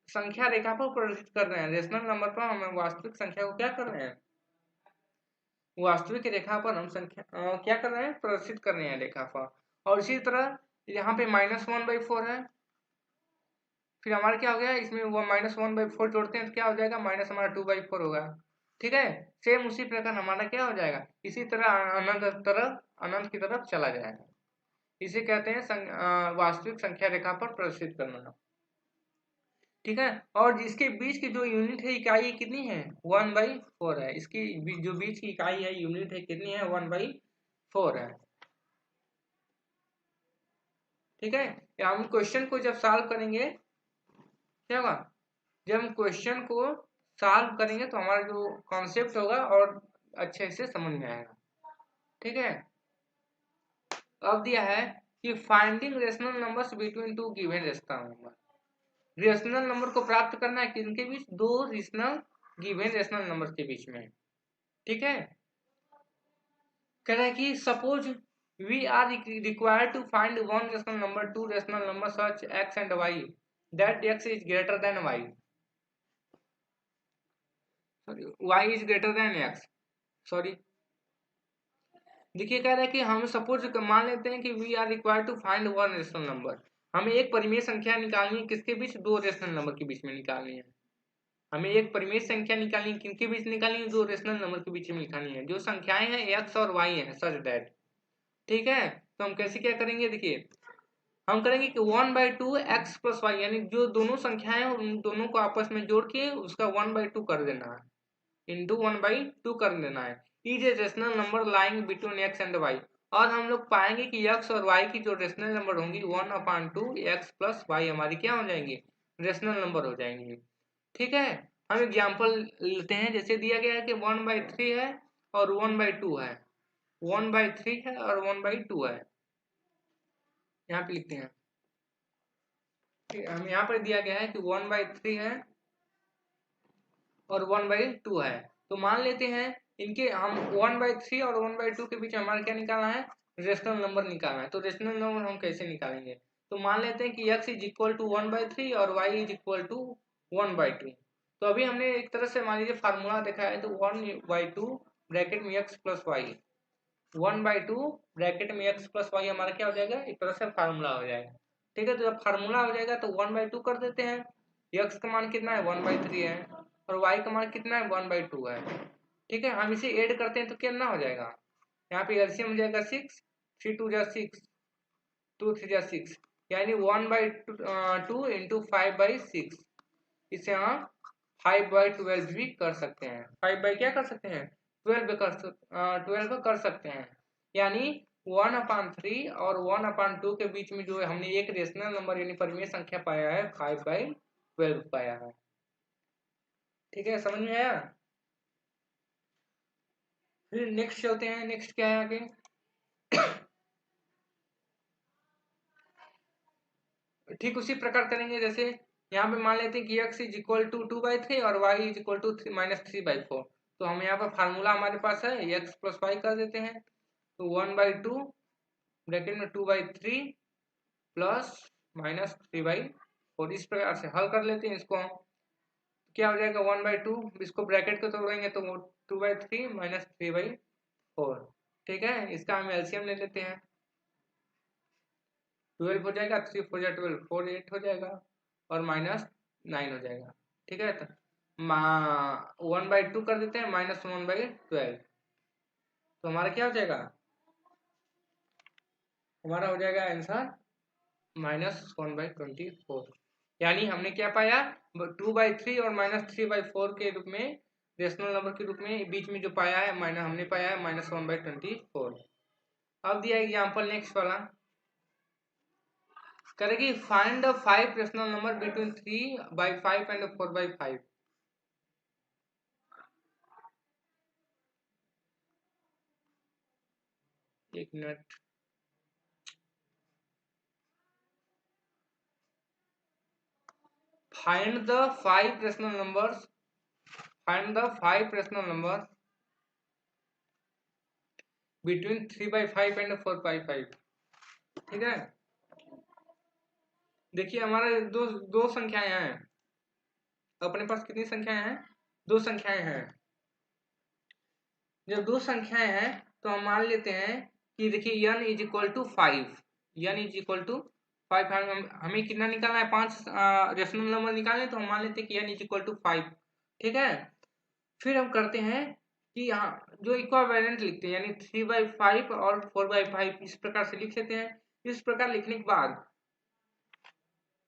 संख्या रेखा पर प्रदर्शित कर रहे हैं, रेशनल नंबर पर हम वास्तविक संख्या को क्या कर रहे हैं, वास्तविक रेखा पर हम संख्या क्या कर रहे हैं, प्रदर्शित कर रहे हैं रेखा पर। और इसी तरह यहाँ पे -1/4 है, फिर हमारा क्या हो गया, इसमें वो -1/4 जोड़ते हैं तो क्या हो जाएगा, माइनस हमारा 2/4 होगा। ठीक है, सेम उसी प्रकार हमारा क्या हो जाएगा, इसी तरह अनंत की तरफ चला जाएगा। इसे कहते हैं वास्तविक संख्या रेखा पर प्रदर्शित करना। ठीक है, और जिसके बीच की जो यूनिट है, इकाई कितनी है, 1/4 है। इसकी जो बीच की इकाई है, यूनिट है, कितनी है, 1/4 है। ठीक है, हम क्वेश्चन को जब सॉल्व करेंगे क्या होगा, जब हम क्वेश्चन को सॉल्व करेंगे तो हमारा जो कॉन्सेप्ट होगा और अच्छे से समझ में आएगा। ठीक है, अब दिया है कि finding rational numbers between two given rational number, rational number को प्राप्त करना है किनके बीच, दो गिवन रेशनल नंबर के बीच में। ठीक है, कह रहा है कि suppose we are required to find one rational number, two rational number such x and y that x is greater than y, y is greater than x, sorry. देखिए कह रहा है कि हम सपोज मान लेते हैं कि we are required to find one rational number, हमें एक परिमेय संख्या निकालनी है, किसके बीच, दो रेशनल नंबर के बीच में निकालनी है। हमें एक परिमेय संख्या निकालनी है, किनके बीच निकालनी है, दो रेशनल नंबर के बीच में निकालनी है। जो संख्याएं हैं x और y है, सच दैट। ठीक है, तो हम कैसे क्या करेंगे, देखिए हम करेंगे कि 1/2 x प्लस वाई, यानी जो दोनों संख्याएं हैं उन दोनों को आपस में जोड़ के उसका 1/2 कर देना है, इंटू 1/2 कर देना है। Is a rational number lying between x and y, और हम लोग पाएंगे कि x और y की जो रेशनल नंबर होंगी 1/2 x प्लस वाई हमारी क्या हो जाएंगी, रेशनल नंबर हो जाएंगी। ठीक है, हम एग्जाम्पल लेते हैं, जैसे दिया गया है कि 1/3 है और 1/2 है, 1/3 है और 1/2 है, यहाँ पे लिखते हैं। हम यहाँ पर दिया गया है कि 1/3 है और 1/2 है, तो मान लेते हैं इनके हम 1/3 और 1/2 के बीच हमारा क्या निकालना है, रेशनल नंबर निकालना है। तो रेशनल नंबर हम कैसे निकालेंगे, तो मान लेते हैं कि x इज इक्वल टू 1/3 और y इज इक्वल टू 1/2। तो अभी हमने एक तरह से मान लीजिए फार्मूला देखा है, तो 1/2 ब्रैकेट में x प्लस वाई, 1/2 ब्रैकेट में x प्लस वाई हमारा क्या हो जाएगा, एक तरह से फार्मूला हो जाएगा। ठीक है, तो जब फार्मूला हो जाएगा तो 1/2 कर देते हैं। x का मान कितना है 1/3 है और y का मान कितना है 1/2 है। ठीक है, हम इसे ऐड करते हैं तो कितना हो जाएगा, यहाँ पे एलसीएम हो जाएगा 6, 3 2 जा 6, 2 3 जा 6, यानी 1/2 इंटू 5/6। इसे हम 5/12 भी कर सकते हैं। 5 बाई क्या कर सकते हैं, 12 कर सकते हैं। यानी 1/3 और 1/2 के बीच में जो है हमने एक रेशनल नंबर यानी परिमेय संख्या पाया है 5/12 पाया है। ठीक है, समझ में आया। फिर नेक्स्ट चलते हैं, नेक्स्ट क्या है आगे। ठीक उसी प्रकार करेंगे जैसे यहाँ पे मान लेते हैं कि x इज इक्वल टू 2/3 और y इज इक्वल टू -3/4। तो हम यहाँ पर फार्मूला हमारे पास है x प्लस वाई कर देते हैं, तो 1/2 ब्रैकेट में 2/3 प्लस -3/4। इस प्रकार से हल कर लेते हैं इसको हम, क्या हो जाएगा 1/2, इसको ब्रैकेट को तोड़ेंगे तो 2/3 -3/4। ठीक है, इसका हम एलसीएम ले लेते हैं, 12 हो जाएगा, 3 4 जा 12, 4 8 हो जाएगा और -9 हो जाएगा। ठीक है, तो 1/2 कर देते हैं -1/12, तो हमारा क्या हो जाएगा, हमारा हो जाएगा आंसर -1/24। यानी हमने क्या पाया 2/3 और -3/4 के रूप में, रेशनल नंबर के रूप में बीच में जो पाया है हमने पाया है -1/24। अब दिया एग्जाम्पल नेक्स्ट वाला करेगी, find the 5 rational number between 3/5 and 4/5। एक minute, find the 5 rational numbers, find the 5 rational numbers between 3/5 and 4/5। ठीक है, देखिए हमारे दो संख्याएं हैं, अपने पास कितनी संख्याएं हैं, दो संख्याएं हैं। जब दो संख्याएं हैं तो हम मान लेते हैं कि देखिए n is equal to 5, n is equal to 5, हमें कितना निकालना है, 5 रेशनल नंबर निकालने, तो हम मान लेते हैं कि n इज इक्वल टू 5। ठीक है, फिर हम करते हैं कि यहाँ जो इक्वावेलेंट लिखते हैं यानी 3/5 और 4/5 इस प्रकार से लिख लेते हैं। इस प्रकार लिखने के बाद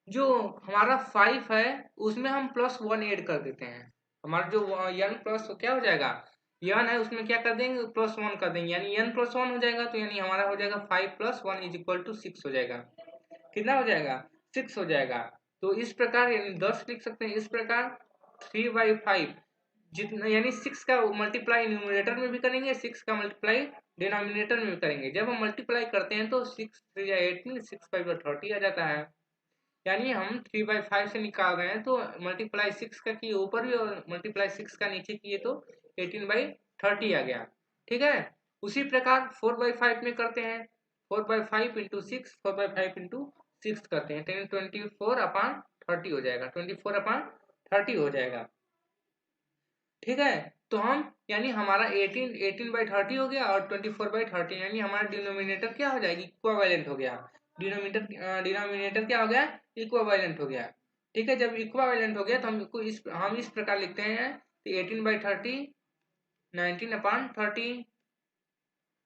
जो हमारा 5 है उसमें हम +1 ऐड कर देते हैं। हमारा जो n प्लस क्या हो जाएगा, n है उसमें क्या कर देंगे +1 कर देंगे, यानी n +1 हो जाएगा, तो यानी हमारा हो जाएगा 5 + 1 इज इक्वल टू 6 हो जाएगा। कितना हो जाएगा, 6 हो जाएगा। तो इस प्रकार यानी 10 लिख सकते हैं। इस प्रकार 3/5 जितना यानी 6 का मल्टीप्लाई न्यूमरेटर में भी करेंगे, 6 का मल्टीप्लाई डिनोमिनेटर में भी करेंगे। जब हम मल्टीप्लाई करते हैं तो 6 3 या 18, 6 5 30 आ जाता है। यानी हम 3/5 से निकाल रहे हैं तो मल्टीप्लाई 6 का किए ऊपर भी और मल्टीप्लाई 6 का नीचे किए तो 18/30 आ गया। ठीक है, उसी प्रकार 4/5 में करते हैं, 4/5 इंटू 6, 4/5 इंटू 6 करते हैं, 24/30 हो जाएगा, 24/30 हो जाएगा। ठीक है, तो हम यानी हमारा 18/30 हो गया और 24/30 यानी हमारा डिनोमिनेटर क्या हो जाएगी, इक्वावेलेंट हो गया। डिनोमिनेटर क्या हो गया, इक्वावेलेंट हो गया। ठीक है, जब इक्वावेलेंट हो गया तो हम इस प्रकार लिखते हैं, 18/30, 19/30,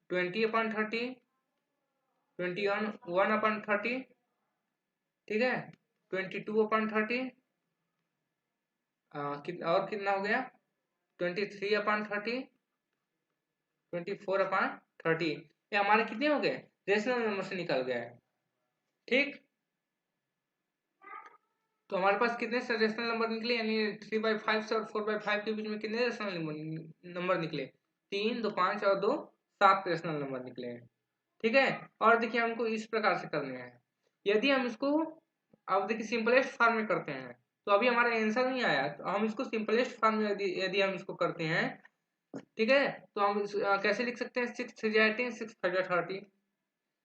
20/30, 21/30, ठीक है, 22/30, और कितना हो गया 23/30, 24/30। ये हमारे कितने हो गए, रेशनल नंबर से निकल गया है। ठीक, तो हमारे पास कितने रेशनल नंबर निकले, यानी 3/5 से और 4/5 के बीच में कितने रेशनल नंबर निकले, 3 2 5 और 2 7 रेशनल नंबर निकले हैं। ठीक है, और देखिए हमको इस प्रकार से करने हैं। यदि हम इसको अब देखिए सिंपलेस्ट फॉर्म में करते हैं तो अभी हमारा आंसर नहीं आया, तो हम इसको सिंपलेस्ट फॉर्म में यदि हम इसको करते हैं, ठीक है, तो हम कैसे लिख सकते हैं, 6 3 18, 6 5 30।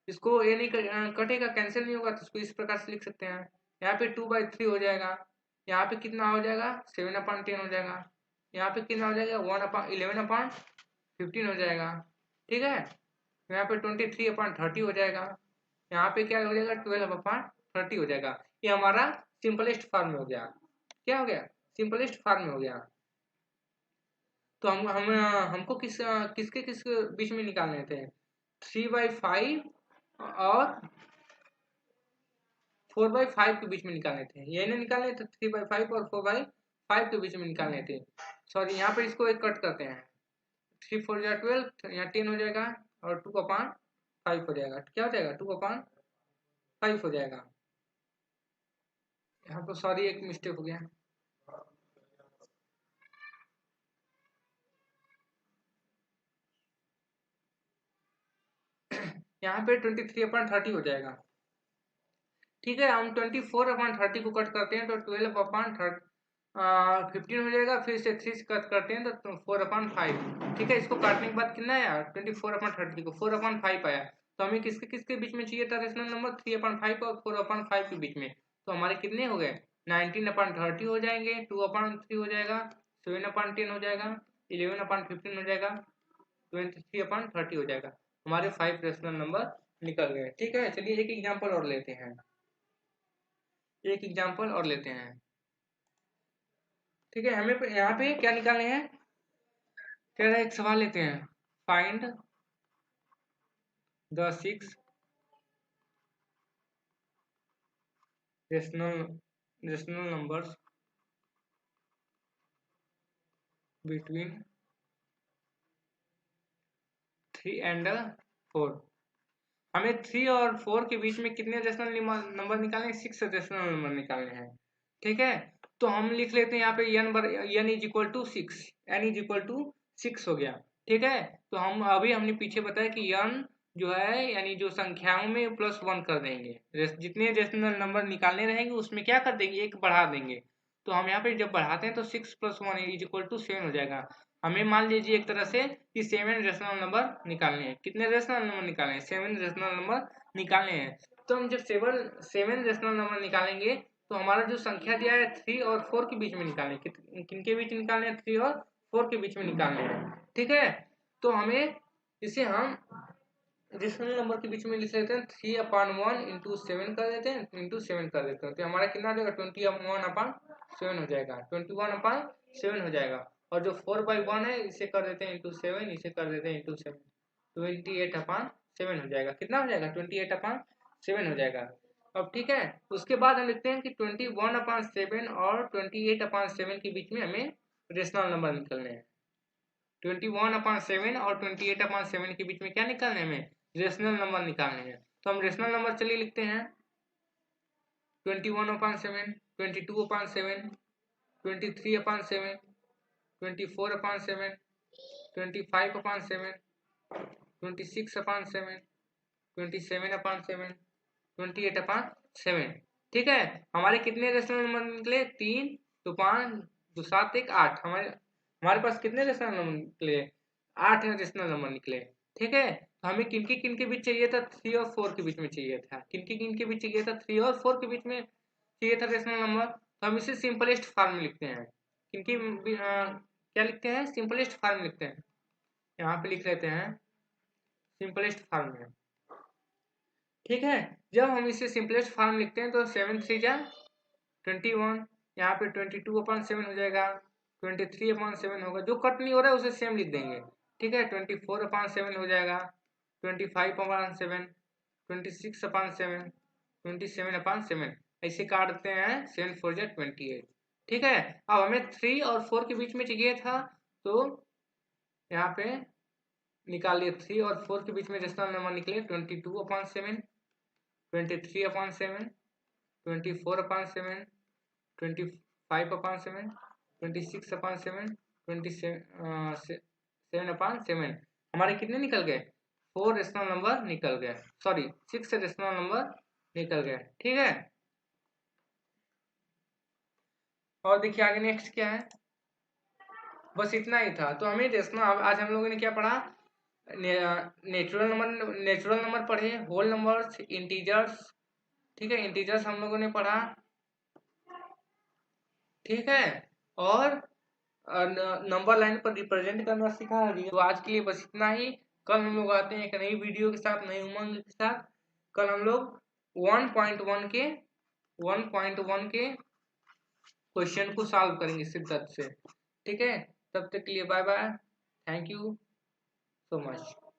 इसको ये नहीं कटेगा, कैंसिल नहीं होगा, तो इसको इस प्रकार से लिख सकते हैं। यहाँ पे 2/3 हो जाएगा, यहाँ पे कितना हो जाएगा 7/10 हो जाएगा, यहाँ पे कितना हो जाएगा 11/15 हो जाएगा। ठीक है, यहाँ पे 23/30 हो जाएगा, यहाँ पे क्या हो जाएगा 12/30 हो जाएगा। ये हमारा सिंपलेस्ट फॉर्म में हो गया। क्या हो गया? सिंपलेस्ट फॉर्म में हो गया। तो हम हमको किसके बीच में निकालने थे? 3/5 और 4/5 के बीच में निकालने थे। ये नहीं निकालने थे 3/5 और 4/5 के बीच में निकालने थे। सॉरी, यहाँ पर इसको एक कट करते हैं। 3 4 जा 12, यहाँ 10 हो जाएगा और 2/5 हो जाएगा। क्या हो जाएगा? 2/5 हो जाएगा। यहाँ पर सॉरी एक मिस्टेक हो गया। यहाँ पे 23/30 हो जाएगा। ठीक है, हम 24/30 को कट करते हैं तो 12/15 हो जाएगा। फिर से 3 कट करते हैं तो 4/5। ठीक है, इसको काटने के बाद कितना आया? 24/30 को 4/5 आया। तो हमें किसके किसके बीच में चाहिए था रेशनल नंबर? 3/5 और 4/5 के बीच में। तो हमारे कितने हो गए? 19/30 हो जाएंगे, 2/3 हो जाएगा, 7/10 हो जाएगा, 11/15 हो जाएगा, 23/30 हो जाएगा। हमारे 5 रेशनल नंबर निकल गए। ठीक है, चलिए एक एग्जांपल और लेते हैं। ठीक है, हमें यहाँ पे क्या निकालने हैं? कह रहा है एक सवाल लेते हैं। Find the 6 rational numbers between 3 and 4। हमें 3 और 4 के बीच में कितने रेशनल नंबर निकालने हैं? 6 रेशनल नंबर निकालने हैं। ठीक है, तो हम लिख लेते हैं यहाँ पे n is equal to 6, n is equal to 6 हो गया। ठीक है, तो हमने पीछे बताया कि n जो है यानी जो संख्याओं में +1 कर देंगे। जितने रेशनल नंबर निकालने रहेंगे उसमें क्या कर देंगे? एक बढ़ा देंगे। तो हम यहाँ पे जब बढ़ाते हैं तो 6 + 1 इज इक्वल टू 7 हो जाएगा। हमें मान लीजिए एक तरह से कि 7 रेशनल नंबर निकालने हैं। कितने रेशनल नंबर निकालने हैं? 7 रेशनल नंबर निकालने हैं। तो हम जब 7 रेशनल नंबर निकालेंगे तो हमारा जो संख्या दिया है 3 और 4 के बीच में निकालने। किनके बीच निकालने हैं? 3 और 4 के बीच में निकालने हैं। ठीक है, तो हमें इसे हम रेशनल नंबर के बीच में लिख लेते हैं। 3/1 इंटू 7 कर देते हैं, इंटू 7 कर देते हैं। तो हमारा कितना हो जाएगा? 21/7 हो जाएगा। 21/7 हो जाएगा। और जो 4/1 है इसे कर देते हैं इंटू 7, इसे कर देते हैं इंटू 7, 28/7 हो जाएगा। कितना हो जाएगा? 28/7 हो जाएगा। अब ठीक है, उसके बाद हम लिखते हैं कि 21/7 और 28/7 के बीच में हमें रेशनल नंबर निकलने हैं। 21/7 और 28/7 के बीच में क्या निकालने हैं? हमें रेशनल नंबर निकालने हैं। तो हम रेशनल नंबर चलिए लिखते हैं। 21/7, 22/7, 23/7, 24/7, 25/7, 26/7, 27/7, 28/7। ठीक है, हमारे कितने रेशनल नंबर निकले? 3 2 5 2 7 1 8। हमारे पास कितने रेशनल नंबर निकले? 8 रेशनल नंबर निकले। ठीक है, तो हमें किनके बीच चाहिए था? 3 और 4 के बीच में चाहिए था। किनके बीच चाहिए था? 3 और 4 के बीच में चाहिए था रेशनल नंबर। तो हम इसे सिंपलेस्ट फॉर्म में लिखते हैं। क्या लिखते हैं? सिंपलेस्ट फॉर्म लिखते हैं। यहाँ पे लिख लेते हैं सिंपलेस्ट फॉर्म में। ठीक है, जब हम इसे सिंपलेस्ट फॉर्म लिखते हैं तो 7 3 जा 21, यहाँ पे 22/7 हो जाएगा, 23/7 होगा। जो कट नहीं हो रहा है उसे सेम लिख देंगे। ठीक है, 24/7 हो जाएगा, 25/7, 26/7, 27/7। ऐसे काटते हैं। 7 4 जा 28। ठीक है, अब हमें 3 और 4 के बीच में चाहिए था तो यहाँ पे निकालिए। 3 और 4 के बीच में रेशनल नंबर निकले 22/7, 23/7, 24/7, 25/7, 26/7, 27/7। हमारे कितने निकल गए? 4 रेशनल नंबर निकल गए। सॉरी, 6 रेशनल नंबर निकल गए। ठीक है, और देखिए आगे नेक्स्ट क्या है। बस इतना ही था। तो हमें रेशनल, आज हम लोगों ने क्या पढ़ा? नेचुरल नंबर पढ़े, होल नंबर्स, इंटीजर्स। ठीक है, इंटीजर्स हम लोगों ने पढ़ा। ठीक है, और नंबर लाइन पर रिप्रेजेंट करना सीखा है। तो आज के लिए बस इतना ही। कल हम लोग आते हैं एक नई वीडियो के साथ, नई उमंग के साथ। कल हम लोग 1.1 के क्वेश्चन को सॉल्व करेंगे शिद्दत से। ठीक है, तब तक के लिए bye bye, thank you so much.